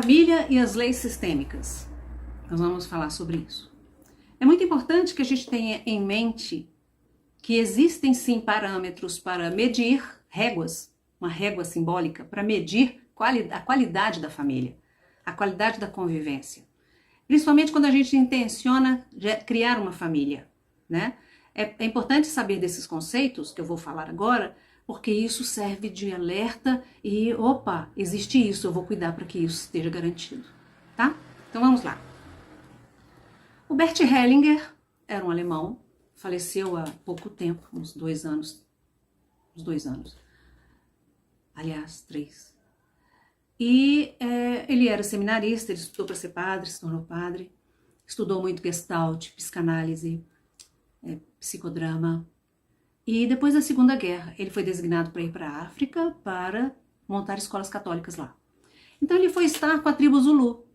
família e as leis sistêmicas. Nós vamos falar sobre isso. É muito importante que a gente tenha em mente que existem sim parâmetros para medir réguas, uma régua simbólica, para medir a qualidade da família, a qualidade da convivência. Principalmente quando a gente intenciona criar uma família, né? É importante saber desses conceitos que eu vou falar agora, porque isso serve de alerta e, opa, existe isso, eu vou cuidar para que isso esteja garantido, tá? Então vamos lá. O Bert Hellinger era um alemão, faleceu há pouco tempo, uns 2 anos. Aliás, 3. E ele era seminarista, ele estudou para ser padre, se tornou padre, estudou muito Gestalt, psicanálise, psicodrama. E depois da Segunda Guerra, ele foi designado para ir para a África para montar escolas católicas lá. Então ele foi estar com a tribo Zulu.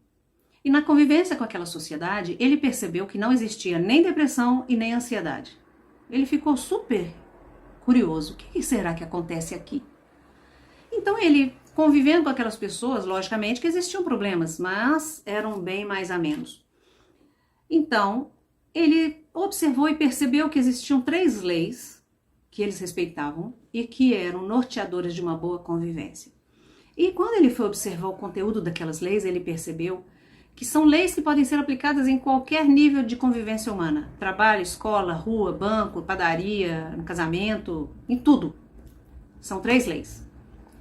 E na convivência com aquela sociedade, ele percebeu que não existia nem depressão e nem ansiedade. Ele ficou super curioso. O que será que acontece aqui? Então ele, convivendo com aquelas pessoas, logicamente que existiam problemas, mas eram bem mais amenos. Então, ele observou e percebeu que existiam 3 leis que eles respeitavam e que eram norteadoras de uma boa convivência. E quando ele foi observar o conteúdo daquelas leis, ele percebeu que são leis que podem ser aplicadas em qualquer nível de convivência humana. Trabalho, escola, rua, banco, padaria, no casamento, em tudo. São 3 leis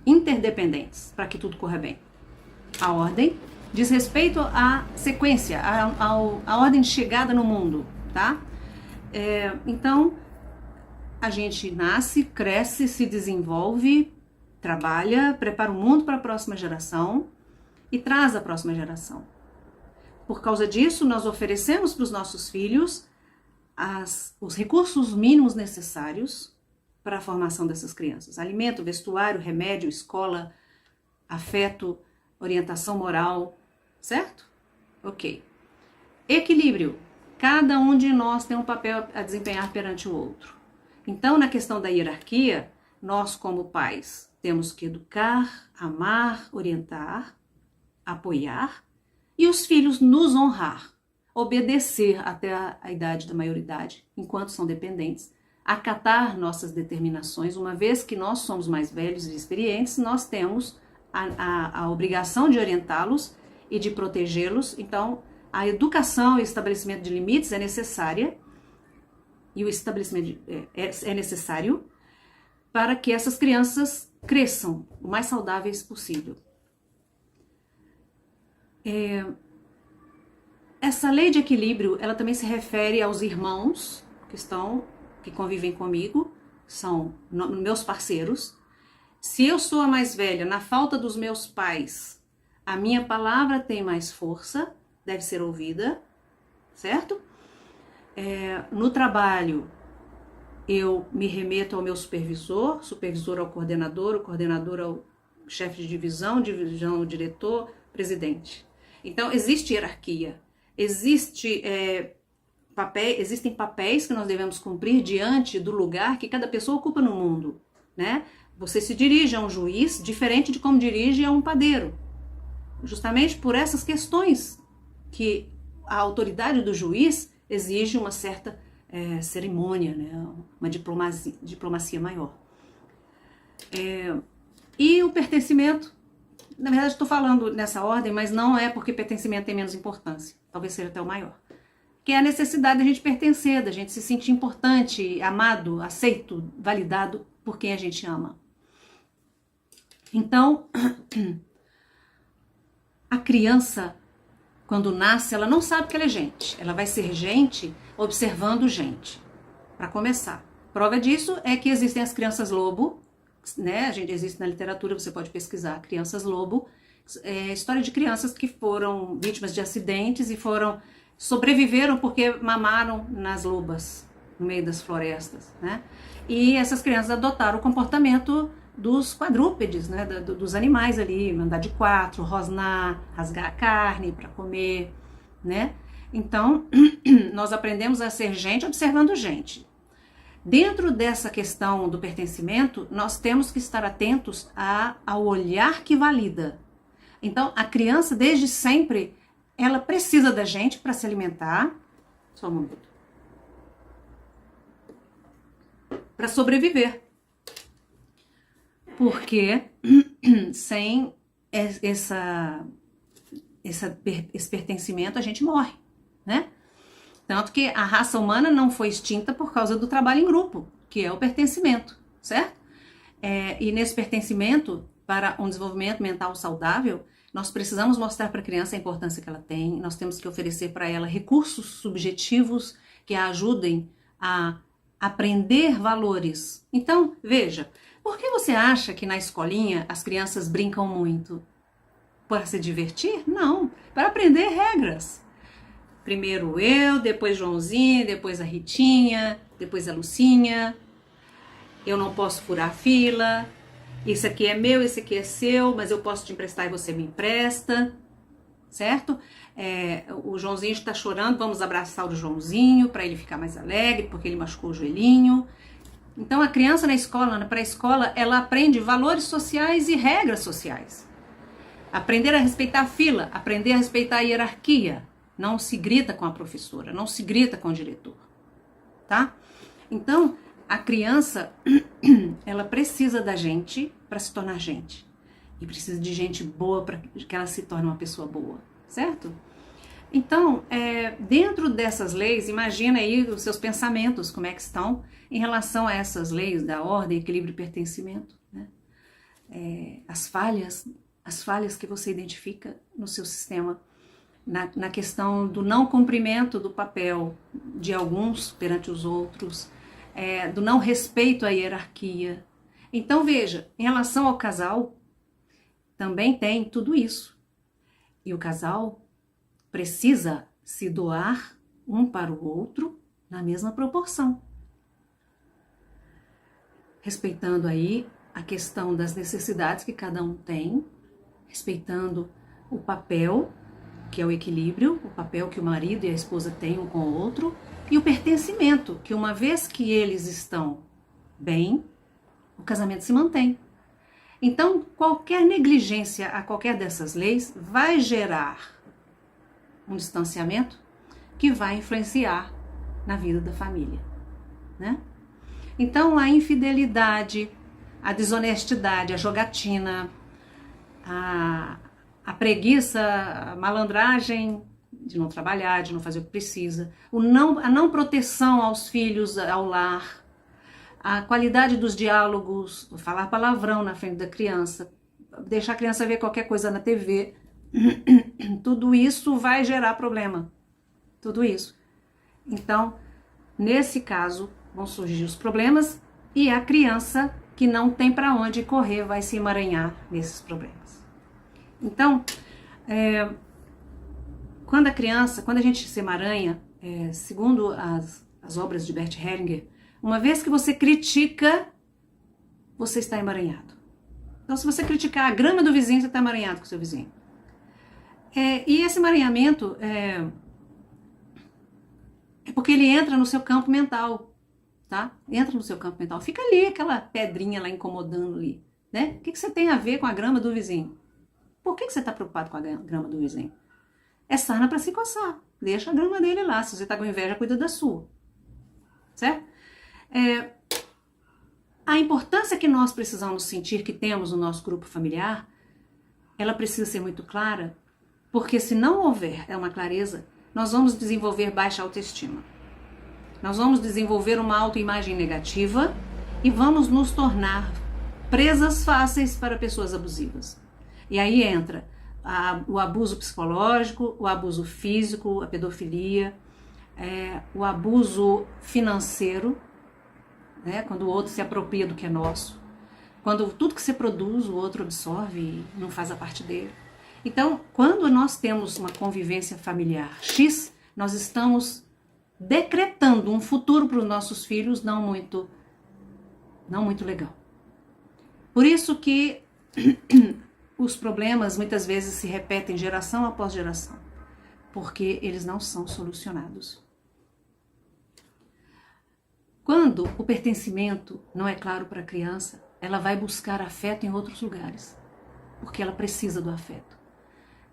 interdependentes para que tudo corra bem. A ordem diz respeito à sequência, à ordem de chegada no mundo, tá? Então, a gente nasce, cresce, se desenvolve, trabalha, prepara o mundo para a próxima geração e traz a próxima geração. Por causa disso, nós oferecemos para os nossos filhos os recursos mínimos necessários para a formação dessas crianças. Alimento, vestuário, remédio, escola, afeto, orientação moral, certo? Ok. Equilíbrio. Cada um de nós tem um papel a desempenhar perante o outro. Então, na questão da hierarquia, nós como pais temos que educar, amar, orientar, apoiar e os filhos nos honrar, obedecer até a idade da maioridade, enquanto são dependentes, acatar nossas determinações. Uma vez que nós somos mais velhos e experientes, nós temos a obrigação de orientá-los e de protegê-los. Então, a educação e o estabelecimento de limites é necessária, e o estabelecimento é necessário para que essas crianças cresçam o mais saudáveis possível. Essa lei de equilíbrio, ela também se refere aos irmãos que convivem comigo, são meus parceiros. Se eu sou a mais velha, na falta dos meus pais, a minha palavra tem mais força, deve ser ouvida, certo? No trabalho, eu me remeto ao meu supervisor, supervisor ao coordenador, o coordenador ao chefe de divisão, divisão ao diretor, presidente. Então, existe hierarquia, existem papéis que nós devemos cumprir diante do lugar que cada pessoa ocupa no mundo, né? Você se dirige a um juiz diferente de como dirige a um padeiro, justamente por essas questões que a autoridade do juiz exige uma certa cerimônia, né? Uma diplomacia maior. E o pertencimento, na verdade estou falando nessa ordem, mas não é porque pertencimento tem menos importância, talvez seja até o maior. Que é a necessidade da gente pertencer, da gente se sentir importante, amado, aceito, validado por quem a gente ama. Então, a criança, quando nasce, ela não sabe que ela é gente. Ela vai ser gente observando gente, para começar. Prova disso é que existem as crianças lobo, né? Existe na literatura, você pode pesquisar, crianças lobo, história de crianças que foram vítimas de acidentes e sobreviveram porque mamaram nas lobas, no meio das florestas, né? E essas crianças adotaram o comportamento dos quadrúpedes, né? Dos animais ali, andar de 4, rosnar, rasgar a carne para comer, né? Então, nós aprendemos a ser gente observando gente. Dentro dessa questão do pertencimento, nós temos que estar atentos ao olhar que valida. Então, a criança, desde sempre, ela precisa da gente para se alimentar. Só um momento. Para sobreviver. Porque sem esse pertencimento a gente morre, né? Tanto que a raça humana não foi extinta por causa do trabalho em grupo, que é o pertencimento, certo? E nesse pertencimento, para um desenvolvimento mental saudável, nós precisamos mostrar para a criança a importância que ela tem, nós temos que oferecer para ela recursos subjetivos que a ajudem a aprender valores. Então, veja, por que você acha que na escolinha as crianças brincam muito? Para se divertir? Não, para aprender regras. Primeiro eu, depois Joãozinho, depois a Ritinha, depois a Lucinha. Eu não posso furar fila. Isso aqui é meu, esse aqui é seu, mas eu posso te emprestar e você me empresta, certo? O Joãozinho está chorando, vamos abraçar o Joãozinho para ele ficar mais alegre, porque ele machucou o joelhinho. Então a criança na escola, na pré-escola, ela aprende valores sociais e regras sociais. Aprender a respeitar a fila, aprender a respeitar a hierarquia. Não se grita com a professora, não se grita com o diretor, tá? Então, a criança, ela precisa da gente para se tornar gente. E precisa de gente boa para que ela se torne uma pessoa boa, certo? Então, dentro dessas leis, imagina aí os seus pensamentos, como é que estão em relação a essas leis da ordem, equilíbrio e pertencimento, né? As falhas que você identifica no seu sistema, na questão do não cumprimento do papel de alguns perante os outros, do não respeito à hierarquia. Então veja, em relação ao casal, também tem tudo isso. E o casal precisa se doar um para o outro na mesma proporção. Respeitando aí a questão das necessidades que cada um tem, respeitando o papel, que é o equilíbrio, o papel que o marido e a esposa têm um com o outro, e o pertencimento, que uma vez que eles estão bem, o casamento se mantém. Então, qualquer negligência a qualquer dessas leis vai gerar um distanciamento que vai influenciar na vida da família, né? Então, a infidelidade, a desonestidade, a jogatina, a preguiça, a malandragem de não trabalhar, de não fazer o que precisa, a não proteção aos filhos, ao lar, a qualidade dos diálogos, falar palavrão na frente da criança, deixar a criança ver qualquer coisa na TV, tudo isso vai gerar problema, tudo isso. Então, nesse caso, vão surgir os problemas e a criança que não tem para onde correr vai se emaranhar nesses problemas. Então, quando a gente se emaranha, segundo as obras de Bert Hellinger, uma vez que você critica, você está emaranhado. Então, se você criticar a grama do vizinho, você está emaranhado com o seu vizinho. E esse emaranhamento é porque ele entra no seu campo mental, tá? Entra no seu campo mental. Fica ali, aquela pedrinha lá incomodando ali, né? O que você tem a ver com a grama do vizinho? Por que você está preocupado com a grama do vizinho? É sarna para se coçar. Deixa a grama dele lá. Se você está com inveja, cuida da sua. Certo? A importância que nós precisamos sentir que temos no nosso grupo familiar, ela precisa ser muito clara, porque se não houver uma clareza, nós vamos desenvolver baixa autoestima. Nós vamos desenvolver uma autoimagem negativa e vamos nos tornar presas fáceis para pessoas abusivas. E aí entra o abuso psicológico, o abuso físico, a pedofilia, o abuso financeiro, né, quando o outro se apropria do que é nosso, quando tudo que você produz o outro absorve e não faz a parte dele. Então, quando nós temos uma convivência familiar X, nós estamos decretando um futuro para os nossos filhos não muito legal. Por isso que os problemas muitas vezes se repetem geração após geração, porque eles não são solucionados. Quando o pertencimento não é claro para a criança, ela vai buscar afeto em outros lugares, porque ela precisa do afeto.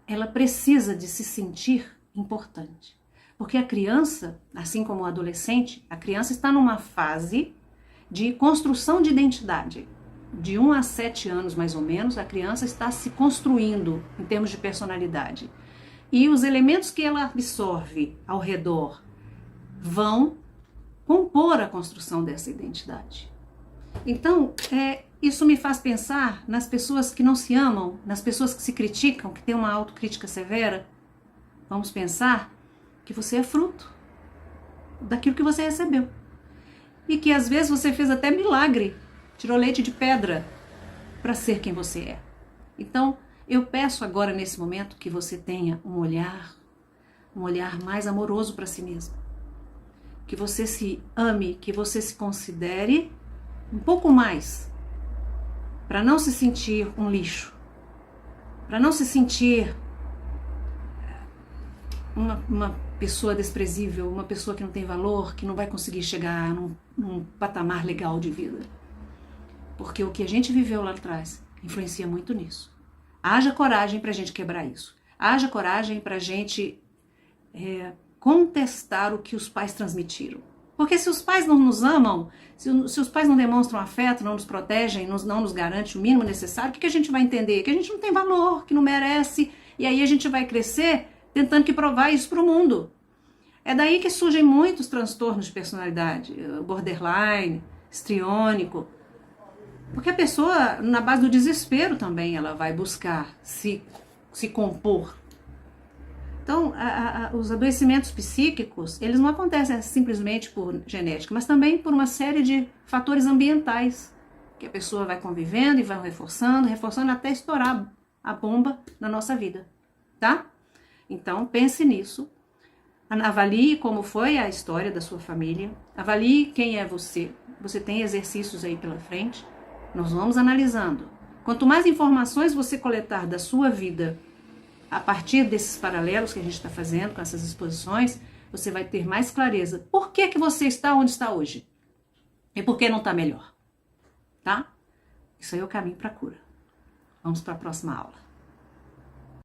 ela precisa de se sentir importante. Porque a criança, assim como o adolescente, a criança está numa fase de construção de identidade. De 1 a 7 anos, mais ou menos, a criança está se construindo em termos de personalidade. E os elementos que ela absorve ao redor vão compor a construção dessa identidade. Então, isso me faz pensar nas pessoas que não se amam, nas pessoas que se criticam, que têm uma autocrítica severa. Vamos pensar que você é fruto daquilo que você recebeu. E que às vezes você fez até milagre, tirou leite de pedra para ser quem você é. Então, eu peço agora nesse momento que você tenha um olhar mais amoroso para si mesmo. Que você se ame, que você se considere um pouco mais, para não se sentir um lixo, para não se sentir uma pessoa desprezível, uma pessoa que não tem valor, que não vai conseguir chegar num patamar legal de vida. Porque o que a gente viveu lá atrás influencia muito nisso. Haja coragem para a gente quebrar isso. Haja coragem para a gente contestar o que os pais transmitiram. Porque se os pais não nos amam, se os pais não demonstram afeto, não nos protegem, não nos garantem o mínimo necessário, o que a gente vai entender? Que a gente não tem valor, que não merece, e aí a gente vai crescer tentando que provar isso para o mundo. É daí que surgem muitos transtornos de personalidade, borderline, histriônico, porque a pessoa, na base do desespero também, ela vai buscar se compor. Então, os adoecimentos psíquicos, eles não acontecem simplesmente por genética, mas também por uma série de fatores ambientais, que a pessoa vai convivendo e vai reforçando até estourar a bomba na nossa vida, tá? Então, pense nisso, avalie como foi a história da sua família, avalie quem é você tem exercícios aí pela frente, nós vamos analisando. Quanto mais informações você coletar da sua vida, a partir desses paralelos que a gente está fazendo com essas exposições, você vai ter mais clareza. Por que você está onde está hoje? E por que não está melhor? Tá? Isso aí é o caminho para a cura. Vamos para a próxima aula.